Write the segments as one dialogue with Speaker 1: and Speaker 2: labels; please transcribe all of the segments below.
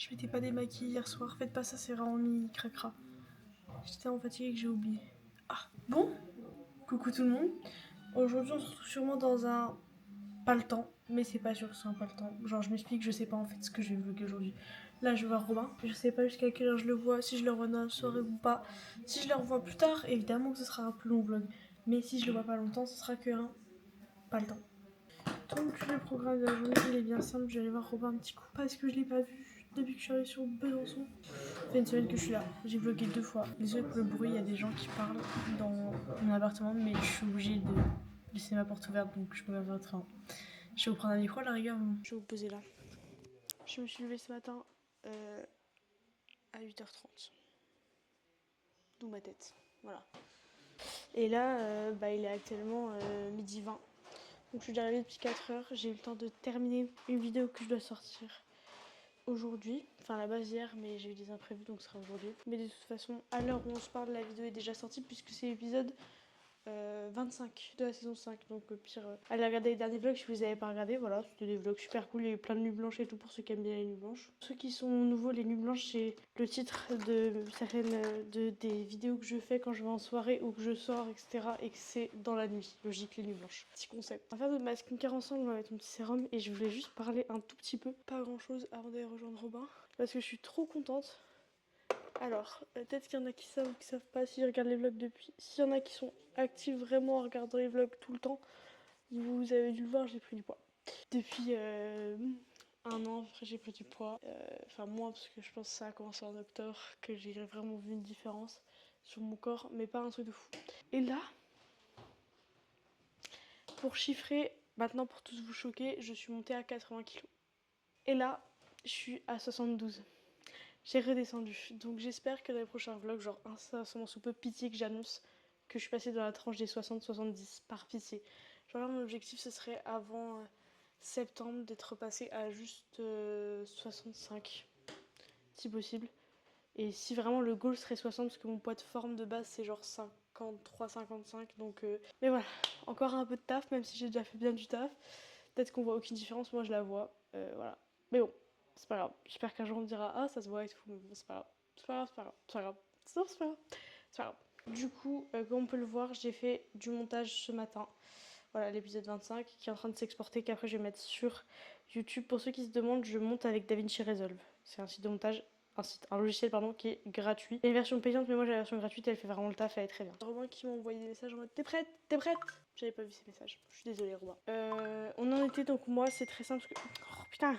Speaker 1: Je m'étais pas démaquillée hier soir. Faites pas ça, c'est vraiment mis cracra. J'étais tellement fatiguée que j'ai oublié. Ah, bon, coucou tout le monde. Aujourd'hui, on se retrouve sûrement dans un pas le temps, mais c'est pas sûr que c'est un pas le temps. Genre, je m'explique, je sais pas en fait ce que je vais vlogger aujourd'hui. Là, je vais voir Robin. Je sais pas jusqu'à quelle heure je le vois, si je le revois dans la soirée ou pas. Si je le revois plus tard, évidemment que ce sera un plus long vlog. Mais si je le vois pas longtemps, ce sera que un pas le temps. Donc, le programme de la journée, il est bien simple. Je vais aller voir Robin un petit coup parce que je l'ai pas vu depuis que je suis arrivée sur Besançon. Ça fait une semaine que je suis là. J'ai vlogué 2 fois. Désolée pour le bruit, il y a des gens qui parlent dans mon appartement, mais je suis obligée de laisser ma porte ouverte, donc je peux pas faire autrement. Je vais vous prendre un micro à la rigueur. Je vais vous poser là. Je me suis levée ce matin à 8h30. D'où ma tête. Voilà. Et là, il est actuellement midi 20. Donc je suis déjà arrivée depuis 4h. J'ai eu le temps de terminer une vidéo que je dois sortir aujourd'hui. Enfin à la base hier, mais j'ai eu des imprévus donc ce sera aujourd'hui. Mais de toute façon, à l'heure où on se parle, la vidéo est déjà sortie puisque c'est l'épisode 25 de la saison 5. Donc au pire, allez regarder les derniers vlogs si vous les avez pas regardés. Voilà, c'était des vlogs super cool. Il y a eu plein de nuits blanches et tout pour ceux qui aiment bien les nuits blanches. Pour ceux qui sont nouveaux, les nuits blanches, c'est le titre de certaines des vidéos que je fais quand je vais en soirée ou que je sors, etc. Et que c'est dans la nuit. Logique, les nuits blanches. Petit concept. On va faire de ma skincare ensemble. On va mettre mon petit sérum et je voulais juste parler un tout petit peu, pas grand chose, avant d'aller rejoindre Robin parce que je suis trop contente. Alors, peut-être qu'il y en a qui savent ou qui savent pas si je regarde les vlogs depuis. S'il y en a qui sont actifs vraiment en regardant les vlogs tout le temps, vous avez dû le voir, j'ai pris du poids. Depuis un an, après j'ai pris du poids. Enfin moins parce que je pense que ça a commencé en octobre, que j'ai vraiment vu une différence sur mon corps, mais pas un truc de fou. Et là, pour chiffrer, maintenant pour tous vous choquer, je suis montée à 80 kg. Et là, je suis à 72. J'ai redescendu. Donc j'espère que dans les prochains vlogs, genre incessamment sous peu, pitié que j'annonce que je suis passée dans la tranche des 60-70, par pitié. Genre là, mon objectif, ce serait avant septembre d'être passée à juste 65, si possible. Et si vraiment le goal serait 60, parce que mon poids de forme de base, c'est genre 53-55. Donc, mais voilà, encore un peu de taf, même si j'ai déjà fait bien du taf. Peut-être qu'on voit aucune différence, moi je la vois. Voilà. Mais bon. C'est pas grave. J'espère qu'un jour on me dira ah ça se voit et tout, mais bon, c'est pas grave. C'est pas grave, c'est pas grave. C'est pas grave. C'est pas grave. C'est pas grave. Du coup, comme on peut le voir, j'ai fait du montage ce matin. Voilà l'épisode 25 qui est en train de s'exporter, qu'après je vais mettre sur YouTube. Pour ceux qui se demandent, je monte avec DaVinci Resolve. C'est un site de montage, un logiciel pardon, qui est gratuit. Il y a une version payante, mais moi j'ai la version gratuite, elle fait vraiment le taf, elle est très bien. Robin qui m'a envoyé des messages en mode t'es prête? T'es prête? J'avais pas vu ces messages. Je suis désolée Robin. On en était donc moi, c'est très simple parce que... Oh putain.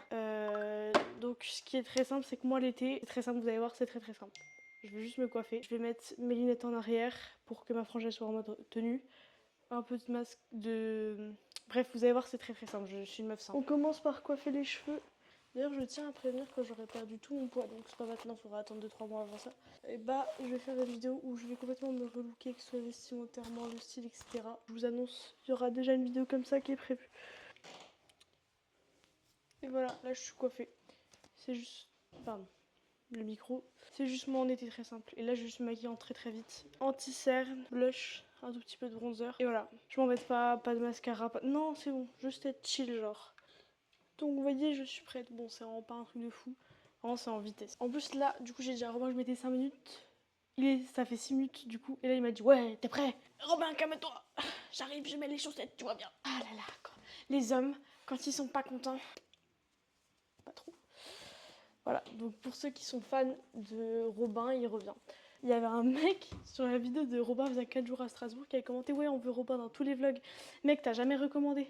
Speaker 1: Donc ce qui est très simple, c'est que moi l'été, c'est très simple, vous allez voir, c'est très très simple. Je vais juste me coiffer. Je vais mettre mes lunettes en arrière pour que ma frange elle soit en mode tenue. Un peu de masque de... Bref, vous allez voir, c'est très très simple. Je suis une meuf simple. On commence par coiffer les cheveux. D'ailleurs, je tiens à prévenir que j'aurais perdu tout mon poids, donc c'est pas maintenant, il faudra attendre 2-3 mois avant ça. Et bah, je vais faire une vidéo où je vais complètement me relooker, que ce soit vestimentairement, le style, etc. Je vous annonce, il y aura déjà une vidéo comme ça qui est prévue. Et voilà, là je suis coiffée. C'est juste... Pardon, le micro. C'est juste moi en été très simple. Et là, je vais juste me maquiller en très très vite. Anti-cerne, blush, un tout petit peu de bronzer. Et voilà, je m'embête pas, pas de mascara, pas... Non, c'est bon, juste être chill genre. Donc vous voyez, je suis prête. Bon, c'est vraiment pas un truc de fou. Vraiment, c'est en vitesse. En plus, là, du coup, j'ai dit à Robin que je mettais 5 minutes. Ça fait 6 minutes, du coup. Et là, il m'a dit, ouais, t'es prêt? Robin, calme-toi. J'arrive, je mets les chaussettes, tu vois bien. Ah là là, quoi. Les hommes, quand ils sont pas contents. Pas trop. Voilà, donc pour ceux qui sont fans de Robin, il revient. Il y avait un mec sur la vidéo de Robin faisait 4 jours à Strasbourg qui avait commenté, ouais, on veut Robin dans tous les vlogs. Mec, t'as jamais recommandé.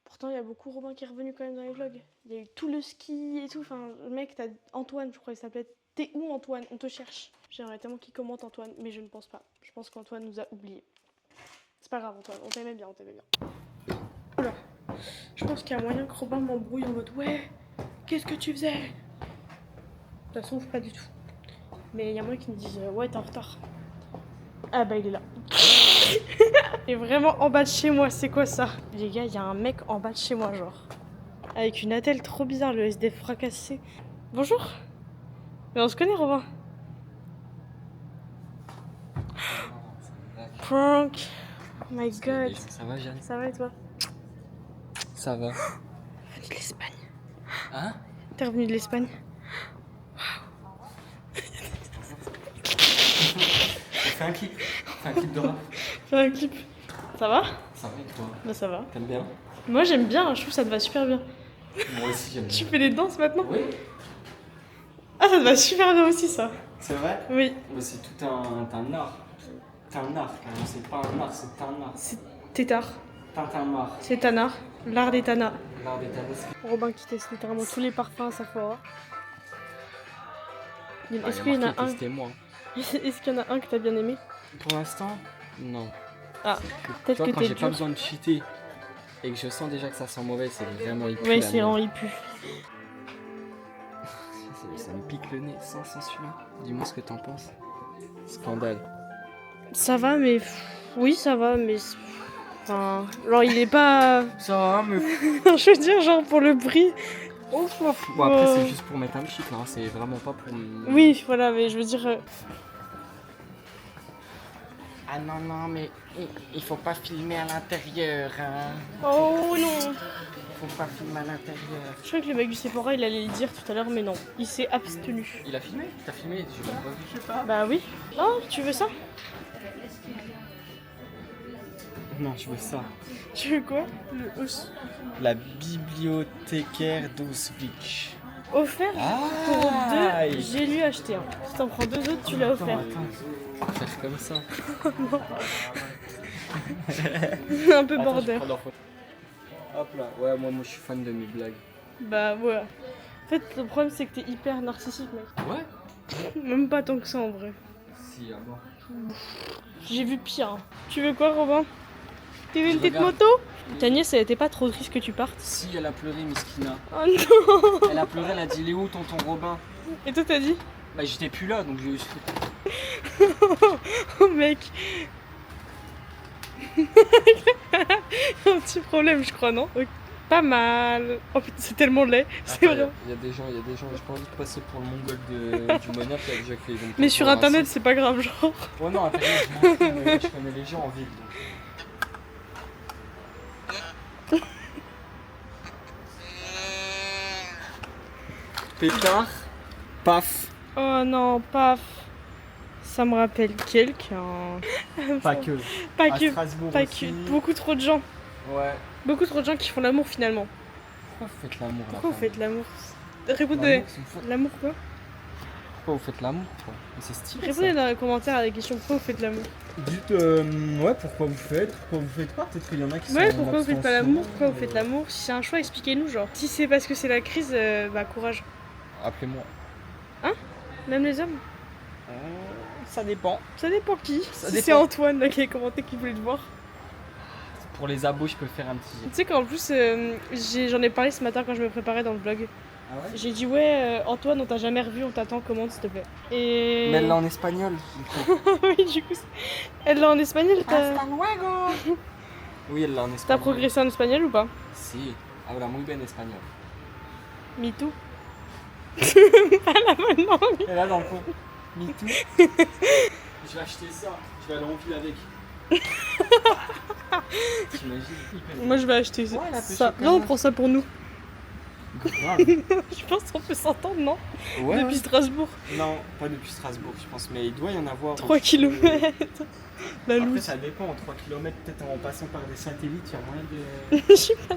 Speaker 1: Pourtant, il y a beaucoup Robin qui est revenu quand même dans les vlogs. Il y a eu tout le ski et tout. Enfin, mec, t'as Antoine, je crois qu'il s'appelait. T'es où Antoine? On te cherche. J'aimerais tellement qu'il commente Antoine, mais je ne pense pas. Je pense qu'Antoine nous a oubliés. C'est pas grave Antoine, on t'aimait bien, on t'aimait bien. Oula. Je pense qu'il y a moyen que Robin m'embrouille en mode ouais, qu'est-ce que tu faisais? De toute façon, pas du tout. Mais il y a moyen qu'il me dise ouais, t'es en retard. Ah bah il est là. Il est vraiment en bas de chez moi, c'est quoi ça? Les gars, il y a un mec en bas de chez moi, genre. Avec une attelle trop bizarre, le SDF fracassé. Bonjour. Mais on se connaît, Robin. Prank. Oh my god.
Speaker 2: Ça va, Jeanne?
Speaker 1: Ça va et toi?
Speaker 2: Ça va.
Speaker 1: Venez de l'Espagne.
Speaker 2: Hein?
Speaker 1: T'es revenu de l'Espagne?
Speaker 2: Fais un clip. Fais un clip de rap.
Speaker 1: Fais un clip. Ça va?
Speaker 2: Ça va et toi?
Speaker 1: Bah ça va.
Speaker 2: T'aimes bien?
Speaker 1: Moi j'aime bien, je trouve que ça te va super bien.
Speaker 2: Moi aussi j'aime
Speaker 1: Tu
Speaker 2: bien.
Speaker 1: fais des danses maintenant?
Speaker 2: Oui?
Speaker 1: Ah ça te va super bien aussi ça.
Speaker 2: C'est vrai?
Speaker 1: Oui.
Speaker 2: Bah, c'est tout un art. C'est un art, carrément. C'est pas un art, c'est un art.
Speaker 1: C'est tétard.
Speaker 2: Tintin-art.
Speaker 1: C'est Tana. L'art des Tana.
Speaker 2: L'art des tanistes.
Speaker 1: Robin qui teste littéralement tous les parfums à Sephora. Est-ce
Speaker 2: Ah,
Speaker 1: qu'il y en a un?
Speaker 2: C'était moi.
Speaker 1: Est-ce qu'il y en a un que t'as bien aimé?
Speaker 2: Pour l'instant, non.
Speaker 1: Ah, peut-être
Speaker 2: Toi,
Speaker 1: que
Speaker 2: quand
Speaker 1: t'es
Speaker 2: j'ai pas
Speaker 1: dur.
Speaker 2: besoin de cheater et que je sens déjà que ça sent mauvais, c'est vraiment hyper.
Speaker 1: Ouais, c'est vraiment il pue.
Speaker 2: Ça me pique le nez sans celui-là. Dis-moi ce que t'en penses. Scandale.
Speaker 1: Ça va, mais. Oui, ça va, mais. Enfin. Genre, il est pas.
Speaker 2: Ça va, mais.
Speaker 1: Je veux dire, genre, pour le prix.
Speaker 2: Bon, après, c'est juste pour mettre un chic, hein. C'est vraiment pas pour.
Speaker 1: Oui, voilà, mais je veux dire.
Speaker 2: Ah non, mais il faut pas filmer à l'intérieur, hein.
Speaker 1: Oh non!
Speaker 2: Faut pas filmer à l'intérieur.
Speaker 1: Je crois que le mec du Sephora, il allait le dire tout à l'heure, mais non. Il s'est abstenu.
Speaker 2: Il a filmé? T'as filmé? Je l'ai pas vu. Je sais pas.
Speaker 1: Bah oui. Oh, tu veux ça?
Speaker 2: Non, je veux ça.
Speaker 1: Tu veux quoi? Le os.
Speaker 2: La bibliothécaire d'Auschwitz.
Speaker 1: Offert pour
Speaker 2: Ah,
Speaker 1: deux, j'ai lui acheté un. Si t'en prends deux autres, tu l'as offert.
Speaker 2: Attends. Faire comme ça.
Speaker 1: Un peu border.
Speaker 2: Hop là. Ouais, moi je suis fan de mes blagues.
Speaker 1: Bah ouais. En fait, le problème c'est que t'es hyper narcissique, mec.
Speaker 2: Ouais?
Speaker 1: Même pas tant que ça en vrai.
Speaker 2: Si, à moi.
Speaker 1: J'ai vu pire. Hein. Tu veux quoi, Robin? Tu veux une
Speaker 2: Je
Speaker 1: petite
Speaker 2: regarde.
Speaker 1: moto? Ta nièce, elle était pas trop triste que tu partes?
Speaker 2: Si, elle a pleuré, Miskina.
Speaker 1: Oh non!
Speaker 2: Elle a pleuré, elle a dit il est où tonton Robin?
Speaker 1: Et toi, t'as dit?
Speaker 2: Bah, j'étais plus là donc je.
Speaker 1: Oh mec! Un petit problème, je crois, non? Ok. Pas mal. Oh putain, c'est tellement laid. C'est vrai.
Speaker 2: Il y a des gens, j'ai pas envie de passer pour le mongol du Monap, il y a déjà que les gens.
Speaker 1: Mais sur internet, c'est pas grave, genre.
Speaker 2: Ouais, non, internet, je m'en fous, mais je connais les gens en ville. Donc. Pétard, paf.
Speaker 1: Oh non, paf. Ça me rappelle quelqu'un.
Speaker 2: Pas que.
Speaker 1: Pas
Speaker 2: À
Speaker 1: que.
Speaker 2: Strasbourg
Speaker 1: Pas
Speaker 2: aussi.
Speaker 1: que. Beaucoup trop de gens.
Speaker 2: Ouais.
Speaker 1: Beaucoup trop de gens qui font l'amour finalement.
Speaker 2: Pourquoi vous faites l'amour là?
Speaker 1: Pourquoi vous faites l'amour? Répondez.
Speaker 2: L'amour, c'est une faute.
Speaker 1: L'amour quoi?
Speaker 2: Pourquoi vous faites l'amour quoi? Mais c'est stylé.
Speaker 1: Répondez dans les commentaires à la question pourquoi vous faites l'amour.
Speaker 2: Dites ouais, pourquoi vous faites pas? Peut-être qu'il y en a qui
Speaker 1: Ouais,
Speaker 2: sont en
Speaker 1: pourquoi vous faites pas
Speaker 2: abstention,
Speaker 1: l'amour? Pourquoi vous faites l'amour? Si c'est un choix, expliquez-nous genre. Si c'est parce que c'est la crise, bah courage.
Speaker 2: Appelez-moi.
Speaker 1: Même les hommes?
Speaker 2: Ça dépend.
Speaker 1: Ça dépend qui.
Speaker 2: Ça
Speaker 1: Si
Speaker 2: dépend.
Speaker 1: c'est Antoine là qui a commenté qu'il voulait te voir.
Speaker 2: Pour les abos, je peux faire un petit.
Speaker 1: Tu sais qu'en plus, j'en ai parlé ce matin quand je me préparais dans le vlog.
Speaker 2: Ah ouais?
Speaker 1: J'ai dit ouais, Antoine, on t'a jamais revu, on t'attend, commande s'il te plaît. Et.
Speaker 2: Mais elle l'a en espagnol.
Speaker 1: Oui, du coup, elle l'a en espagnol,
Speaker 2: Oui, elle l'a en espagnol.
Speaker 1: T'as progressé en espagnol ou pas?
Speaker 2: Si, habla muy bien espagnol.
Speaker 1: Me too. Pas la bonne langue.
Speaker 2: Et là, dans le fond, me too. Je vais acheter ça, je vais aller en ville avec. T'imagines?
Speaker 1: Moi, je vais acheter
Speaker 2: Ouais, la
Speaker 1: ça.
Speaker 2: petite
Speaker 1: Là, on
Speaker 2: canne.
Speaker 1: prend ça pour nous.
Speaker 2: Grave.
Speaker 1: Je pense qu'on peut s'entendre, non?
Speaker 2: Ouais.
Speaker 1: Depuis Strasbourg.
Speaker 2: Non, pas depuis Strasbourg, je pense, mais il doit y en avoir.
Speaker 1: 3 km. La
Speaker 2: Après,
Speaker 1: loose.
Speaker 2: ça dépend, 3 km, peut-être en passant par des satellites, il y a moyen de.
Speaker 1: Je sais pas.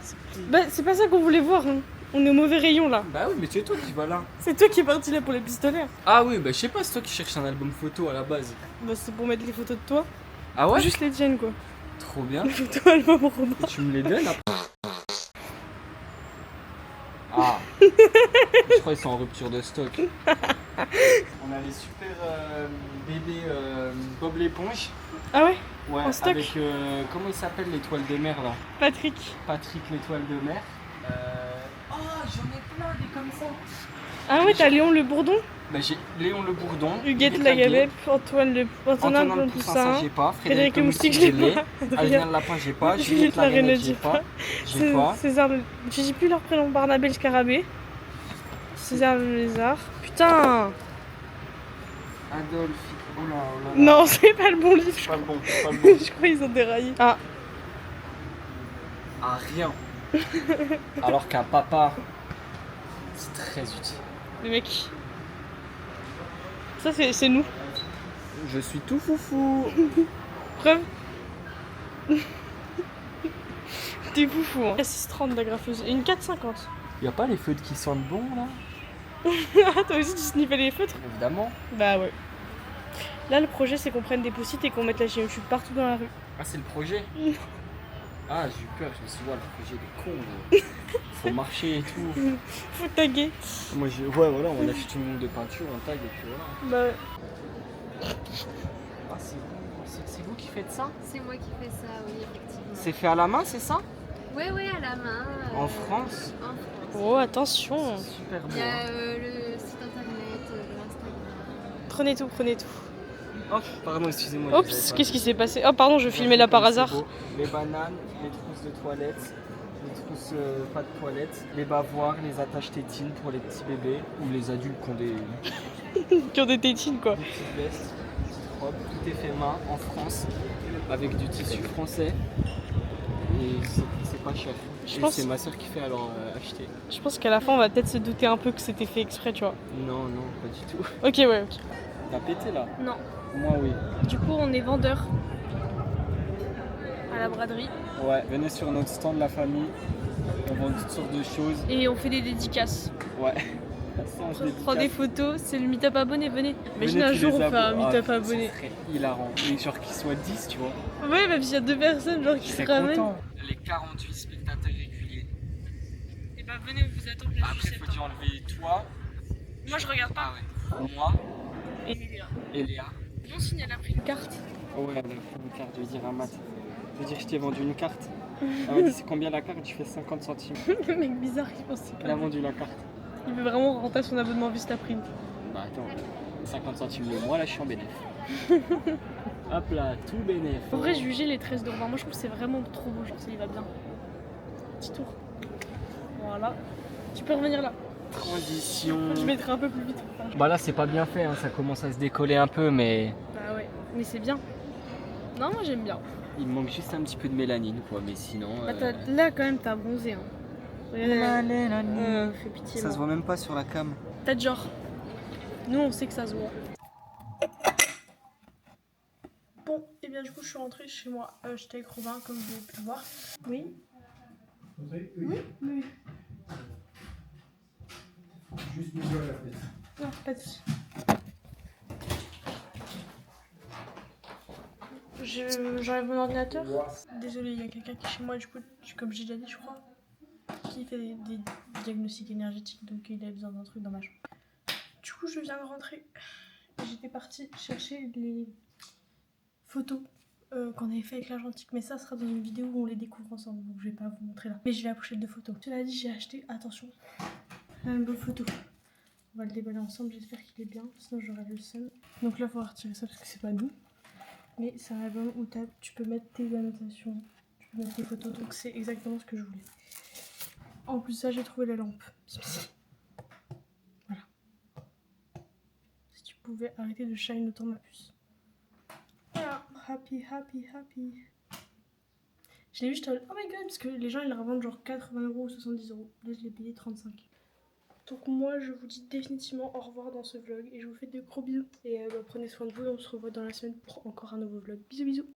Speaker 1: Bah, c'est pas ça qu'on voulait voir. Hein. On est au mauvais rayon là.
Speaker 2: Bah oui, mais c'est toi qui vas là.
Speaker 1: C'est toi qui es parti là pour les pistolets.
Speaker 2: Ah oui, bah je sais pas, c'est toi qui cherches un album photo à la base.
Speaker 1: Bah, c'est pour mettre les photos de toi.
Speaker 2: Ah ouais?
Speaker 1: Juste les tiennes quoi.
Speaker 2: Trop bien.
Speaker 1: Les photos album Robin.
Speaker 2: Et tu me les donnes après. Ah. Je crois qu'ils sont en rupture de stock. On a les super bébés Bob l'éponge.
Speaker 1: Ah ouais?
Speaker 2: Ouais,
Speaker 1: En stock.
Speaker 2: avec comment il s'appelle l'étoile de mer là?
Speaker 1: Patrick.
Speaker 2: Patrick l'étoile de mer. Oh, j'en ai plein des comme ça.
Speaker 1: Ah ouais, t'as Léon le Bourdon,
Speaker 2: Bah j'ai Léon le Bourdon.
Speaker 1: Huguette la Galette, Antoine le
Speaker 2: Antonin
Speaker 1: Antonin
Speaker 2: le
Speaker 1: le
Speaker 2: Poussin, ça
Speaker 1: Poussin,
Speaker 2: j'ai pas.
Speaker 1: Frédéric le Moustique, je l'ai pas.
Speaker 2: Adrien le Lapin, j'ai pas.
Speaker 1: Juliette
Speaker 2: Juliette
Speaker 1: la
Speaker 2: la
Speaker 1: Rainette,
Speaker 2: Rainette,
Speaker 1: j'ai
Speaker 2: j'ai pas. J'ai pas.
Speaker 1: César le... Je dis plus leur prénom, Barnabé le Scarabée. César le Lézard. Putain.
Speaker 2: Adolphe. Oh là, oh là là.
Speaker 1: Non, c'est pas le bon livre.
Speaker 2: C'est pas le bon, c'est pas le bon.
Speaker 1: Je crois qu'ils ont déraillé. Ah,
Speaker 2: Ah, rien. Alors qu'un papa très utile.
Speaker 1: Le mec. Ça, c'est nous.
Speaker 2: Je suis tout foufou.
Speaker 1: Preuve. T'es foufou, hein. 6,30 la graffeuse. Et une 4,50.
Speaker 2: Y'a pas les feutres qui sentent bon là?
Speaker 1: Ah, toi aussi tu sniffais les feutres?
Speaker 2: Évidemment.
Speaker 1: Bah ouais. Là, le projet, c'est qu'on prenne des post-it et qu'on mette la géométrie partout dans la rue.
Speaker 2: Ah, c'est le projet? Ah, j'ai eu peur, je me suis dit, ouais, le projet de con. Là. Faut marcher et tout.
Speaker 1: Faut taguer.
Speaker 2: Moi, ouais, voilà, on achète une montre de peinture, on tag et puis voilà.
Speaker 1: Bah ouais.
Speaker 2: Ah, c'est vous qui faites ça?
Speaker 3: C'est moi qui fais ça, oui, effectivement.
Speaker 2: C'est fait à la main, c'est ça?
Speaker 3: Oui, à la main.
Speaker 2: En France?
Speaker 3: En France.
Speaker 1: Oh, attention.
Speaker 2: Super beau.
Speaker 3: Il y a
Speaker 2: Hein.
Speaker 3: le site internet, l'Instagram.
Speaker 1: Prenez tout, prenez tout.
Speaker 2: Oh, pardon, excusez-moi.
Speaker 1: Oups, qu'est-ce qui s'est passé? Oh, pardon, je filmais là par hasard.
Speaker 2: Beau. Les bananes, les trousses de toilette, les trousses pas de toilette, les bavoirs, les attaches tétines pour les petits bébés ou les adultes qui ont des,
Speaker 1: Qui ont des tétines, quoi.
Speaker 2: des petites vestes, des petites robes. Tout est fait main en France avec du tissu français et c'est pas cher.
Speaker 1: Je
Speaker 2: Et
Speaker 1: pense-
Speaker 2: c'est ma soeur qui fait alors acheter.
Speaker 1: Je pense qu'à la fin, on va peut-être se douter un peu que c'était fait exprès, tu vois.
Speaker 2: Non, pas du tout.
Speaker 1: Ok, ouais, ok.
Speaker 2: T'as pété là?
Speaker 1: Non.
Speaker 2: Moi oui.
Speaker 1: Du coup, on est vendeur à la braderie
Speaker 2: Ouais, venez sur notre stand la famille. On vend toutes sortes de choses.
Speaker 1: et on fait des dédicaces.
Speaker 2: Ouais.
Speaker 1: On prend des photos, c'est le meet-up abonné, venez. Imagine
Speaker 2: Venez
Speaker 1: un
Speaker 2: tous
Speaker 1: jour
Speaker 2: les
Speaker 1: on fait un
Speaker 2: abos-
Speaker 1: meet-up
Speaker 2: Ah,
Speaker 1: abonné.
Speaker 2: Ça serait hilarant. Et genre qu'ils soient 10, tu vois.
Speaker 1: Ouais, même s'il y a 2 personnes, genre qui se ramènent.
Speaker 2: Les 48 spectateurs réguliers.
Speaker 1: Et bah venez, on vous attend le
Speaker 2: Après, faut dire enlever toi.
Speaker 1: Moi je regarde pas.
Speaker 2: Ah ouais. Moi
Speaker 1: Et Léa.
Speaker 2: et Léa.
Speaker 1: Non, signe, elle a pris une carte.
Speaker 2: Oh ouais, elle a pris une carte, je veux dire un mat. Je veux dire, je t'ai vendu une carte. Elle m'a dit, c'est combien la carte? Je fais 50 centimes.
Speaker 1: Le mec bizarre qui pense que c'est
Speaker 2: Elle a
Speaker 1: pas.
Speaker 2: vendu la carte.
Speaker 1: Il veut vraiment rentrer son abonnement Vista Prime.
Speaker 2: Bah attends, 50 centimes le mois, là je suis en bénéf. Hop là, tout bénéf.
Speaker 1: En vrai, juger les tresses de Robin, moi je trouve que c'est vraiment trop beau, je trouve que ça y va bien. Petit tour. Voilà. Tu peux revenir là.
Speaker 2: Transition.
Speaker 1: Je mettrai un peu plus vite. Enfin,
Speaker 2: Bah là c'est pas bien fait, hein. Ça commence à se décoller un peu, mais
Speaker 1: Bah ouais, mais c'est bien. Non, moi j'aime bien.
Speaker 2: il me manque juste un petit peu de mélanine quoi, mais sinon...
Speaker 1: Bah, là quand même t'as bronzé. Hein. Fais pitié.
Speaker 2: Ça
Speaker 1: moi.
Speaker 2: se voit même pas sur la cam.
Speaker 1: Peut-être genre. Nous on sait que ça se voit. Bon, et bien du coup je suis rentrée chez moi. J'étais avec Robin comme vous avez pu le voir. Oui. Oui.
Speaker 4: Juste une gueule après.
Speaker 1: Non, pas de soucis. J'enlève mon ordinateur. Désolée, il y a quelqu'un qui est chez moi, du coup, comme j'ai déjà dit, je crois, qui fait des diagnostics énergétiques, donc il a besoin d'un truc dans ma chambre. Du coup, je viens de rentrer. J'étais partie chercher les photos qu'on avait fait avec l'argentique, mais ça sera dans une vidéo où on les découvre ensemble, donc je vais pas vous montrer là. Mais j'ai la pochette de photos. Cela dit, j'ai acheté, attention, un beau photo. On va le déballer ensemble, j'espère qu'il est bien, sinon j'aurai le seum. Donc là, il faut retirer ça parce que c'est pas nous. Mais c'est un album où tu peux mettre tes annotations, tu peux mettre tes photos, donc c'est exactement ce que je voulais. En plus ça, j'ai trouvé la lampe. Voilà. Si tu pouvais arrêter de shine autant ma puce. Voilà, happy. Je l'ai vu, j'étais en mode, oh my god, parce que les gens ils la revendent genre 80 € ou 70 €. Là je l'ai payé 35. Donc moi je vous dis définitivement au revoir dans ce vlog et je vous fais de gros bisous. Et prenez soin de vous et on se revoit dans la semaine pour encore un nouveau vlog. Bisous bisous.